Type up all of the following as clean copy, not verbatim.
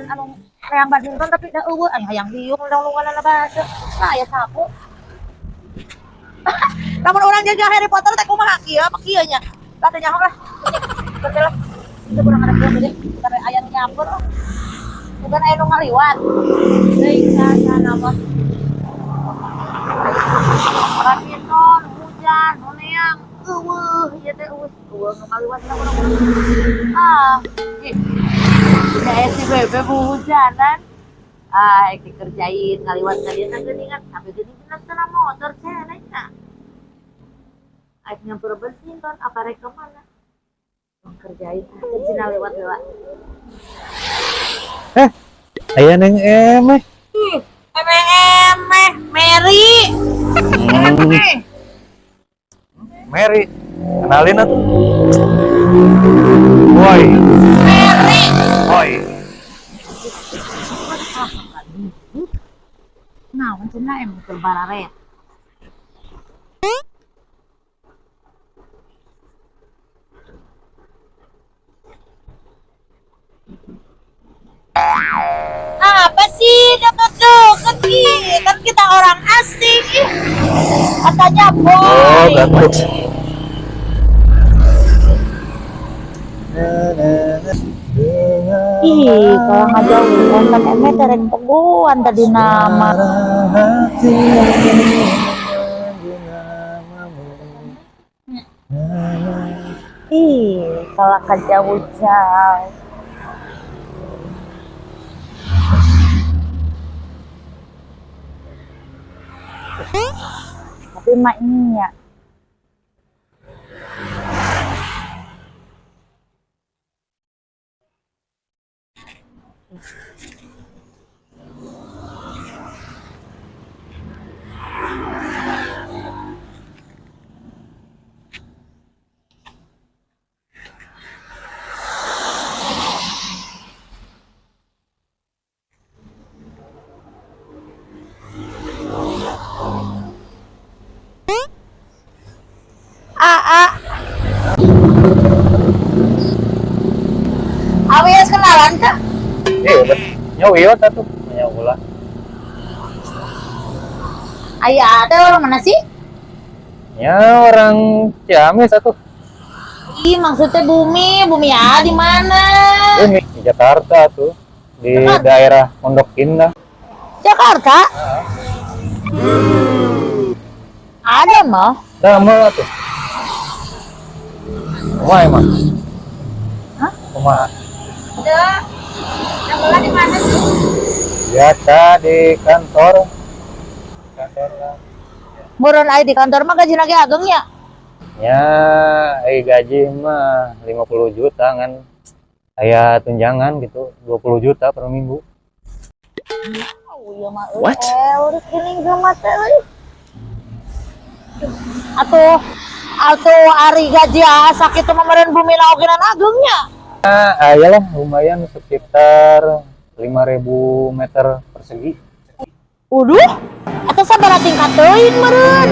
lawan anu yang badminton tapi da eueuh ay hayang diuk lungan na basa. Nah, aya sapu. Lamun urang jaga Harry Potter teh kumaha kieu apa kieu nya? Lah teh nyaho lah. Betul lah. Itu kurang ada kieu jadi karena aya nu nyampur. Bukan aya nu ngaliwat. Deui sana mah. Badminton, hujan, honeang, eueuh ieu teh eueuh nu ngaliwat na kurang. Ah, saya si bebe hujanan. Ah, dikerjain ngaliwat kalian kan geuningan sampai geuningan sana motor cenah. Aing nyampur bensin ton apa rek kemana? Kerjain aja lewat-lewat. Aya neng emeh. Emeh, Mary. Mary, kenalin atuh. Boy. Mary. Boy. Nah, cenah em keur bararet. Apa sih deket-deket kan kita orang asing katanya Oh, boy. gatot. Ih, kalau ngajauhan kan emek tereng teguhan tadi nama. Ih, kalau kejauh-jauh. Tapi maknya Awias kenalan kak? Iya, nyawa iya tuh, nyawa ulah. Ayah ada orang mana sih? Ya orang Ciamis satu. Ih, maksudnya bumi ya di mana? Ini di Jakarta tuh, di daerah Pondok Indah. Jakarta? Ada mah? Sama tuh. Rumah emang. Hah? Rumah. Ada. Yang di mana sih? Biasa di kantor. Kantor lah. Meureun aya di kantor mah gaji ge ageng ya? Ya, gaji mah 50 juta kan. Kayak tunjangan gitu, 20 juta per minggu. Oh iya mah. What? Urus geuning mah teh euy. Atuh ari gaji sakitu mah meureun bumi laogenan agengnya. Ayalah lumayan sekitar 5.000 meter persegi. Waduh, eta sabaraha tingkat teuing meureun?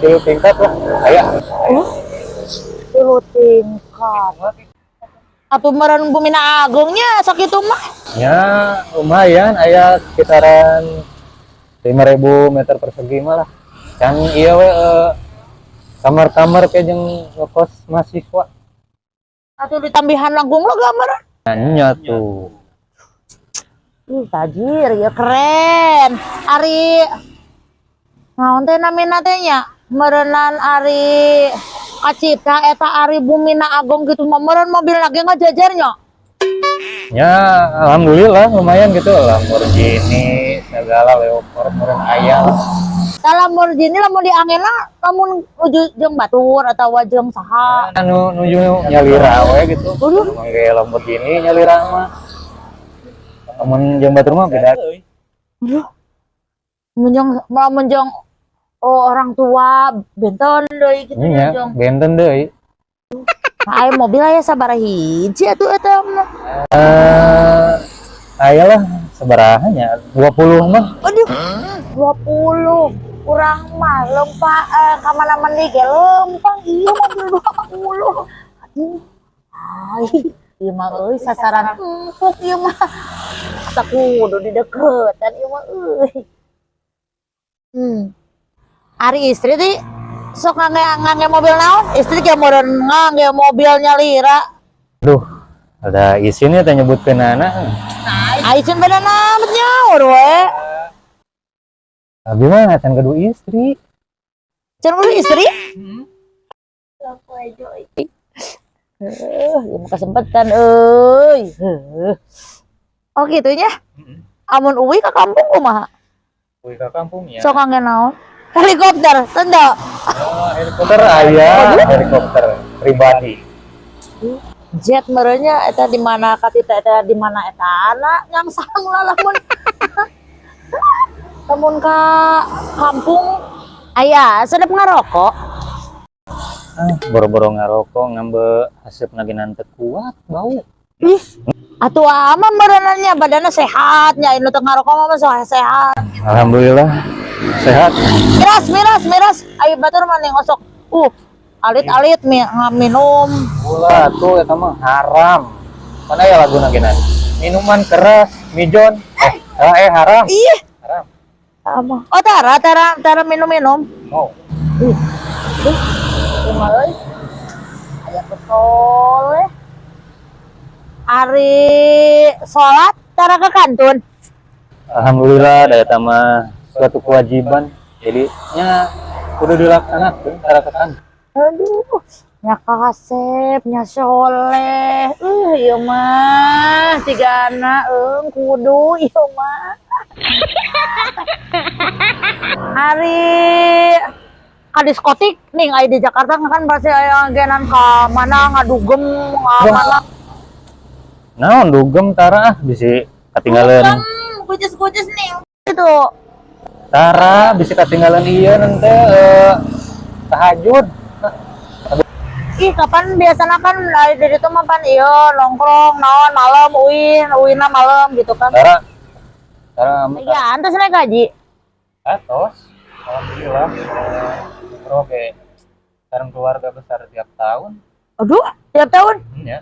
10 tingkat lah, kayak. 10 tingkat. Atuh meureun bumina agengnya sakitu mah. Ya lumayan, aya sekitaran 5.000 meter persegi malah. Kan iya we kamar-kamar kayak jeung ngekos mahasiswa. Atuh ditambihan langkung lo gambar. Nya tuh. Tajir ya keren. Ari naon teh namina teh nya? Meureunnan ari kacipta eta ari bumina agung gitu mah meureun mobil lagi ngajajarnya. Ya alhamdulillah lumayan gitu, Lamborghini segala Leopard meureun aya lah. Lamborghini lamun diangeuna lamun nuju jeung batur atau jeung saha. Anu nuju nyalira we gitu. Mangge Lamborghini nyalira mah. Lamun jeung batur mah beda. Mun jeung orang tua benten deui gitu Nya jeung. benten deui. Aya mobil aya sabaraha hiji atuh eta mah? Ayalah sabaraha nya 20 mah. Aduh, 20. Kurang mah lempang ka mana-mana ge lempang ieu mobil 20. Aduh. Ai, Ieu mah euy sasaran empuk ieu mah. Sakudu di deketan ieu mah euy. Ari istri teh sok ngangge mobil naon? Istri kayak modern ngangge mobilnya Lira. Aduh, ada isinnya tanya nyebutkeun anak. Aisyah beda namet nyaur we. Abi mah can kedua istri. Can kudu istri? Aku aja. Ya kesempatan euy. Oh gitunya. Amun uwi ke kampung kumaha? Uwi ke kampung ya. Sok ngangge naon? Helikopter, tenda. Helikopter aya, helikopter pribadi. Jet merenya eta di mana katita eta di mana eta anak yang sang lah lamun. Lamun ka kampung aya sedep ngarokok. Boro-boro ngarokok ngambe haseup naginan teu kuat bau. Ih, atuh ama merenanya badannya sehatnya inu teu ngarokok mah sehat. Alhamdulillah sehat. Miras. Ayo batur mah ngosok. Alit-alit minum. Ulah tuh eta mah haram. Mana ya lagu naginan? Minuman keras, mijon. Haram. Ih, Haram. sama. Oh, tara minum-minum. Mau. Kumaha euy? Aya betul. Ari salat tara ke kantun. Alhamdulillah da eta mah suatu kewajiban. Jadi nya kudu dilaksanakeun tara ke kantun. Aduh, nya kasep, nya soleh. Ieu mah tigana kudu ieu mah. Hari ka diskotik nih aya di Jakarta kan pasti aya genan ka mana ngadugem mana. Naon dugem tara bisi katinggalan. Kucis-kucis nih. Itu. Tara bisi katinggalan ieu nanti tahajud. Ih, kapan biasanya kan dari itu mah pan iya nongkrong naon malam uwina malam gitu kan. Tara Iya, antus naik gaji. atos. Alhamdulillah. Oke. Sareng keluarga besar tiap tahun. Aduh, tiap tahun. Ya.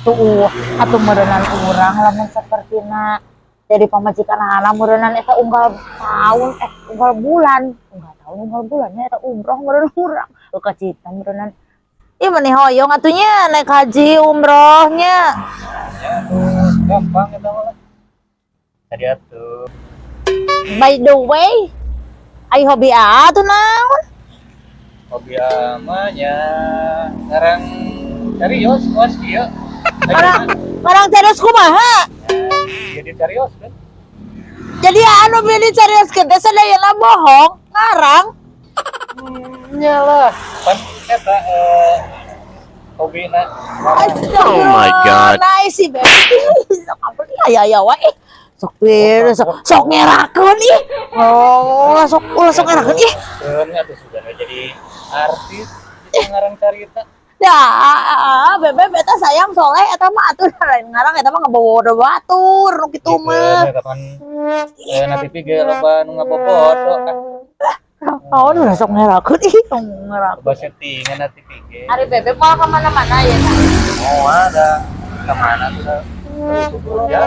Tuh, atuh merenang urang lamun sapertina jadi pamajikan anak merenang eta unggal tahun unggal bulan ya eta umroh merenang urang. Kacita merenang. Ieu mah hoyong atunya naik haji umrohnya. Ya, gampang eta mah. Tadi atuh. By the way, ai hobi atuh naon? Hobi amanya sekarang carios was kieu. Barang carios kumaha? Jadi carios kan. Jadi anu beli carios gede sadayana bohong, ngarang. Nyalah. Pan eta hobina. Oh my god. Nice sih, baby. Sok apa aya wae. Sok ngerakeun ih. Oh, sok ngerakeun ih. Nya tuh sudah jadi artis ngarang carita. Ya, bebe beta sayang soleh eta mah atuh ngarang eta mah ngabobodo batur nu kitu mah. Kapan na TV ge loba nu ngabobodo kan. Oh, udah sok ngerakeun ih, ngerakeun. Coba settingan na TV ge. Ari bebe mau ke mana-mana ya. Oh, ada. Kemana tuh? Ya.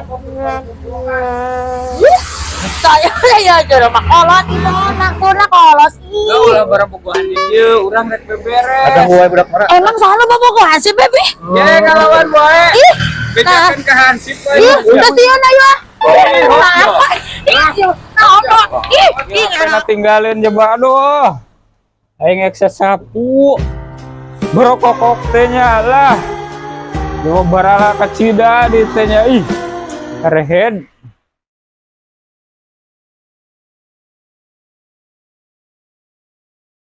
Saya jero mah kolot itu nakuna kolos ih. Ulah barang bogohan di dieu, urang rek beberes. Ada gua budak mara. Emang salah bobogohan sih bebe? Ya ngalawan bae. Ih, Bejakeun ka hansip we. ih, udah sieun ayo. Kena tinggalin coba aduh. Aing ekses sapu. Berokok teh nya lah. Yo barala kacida di teh nya ih. Karehed.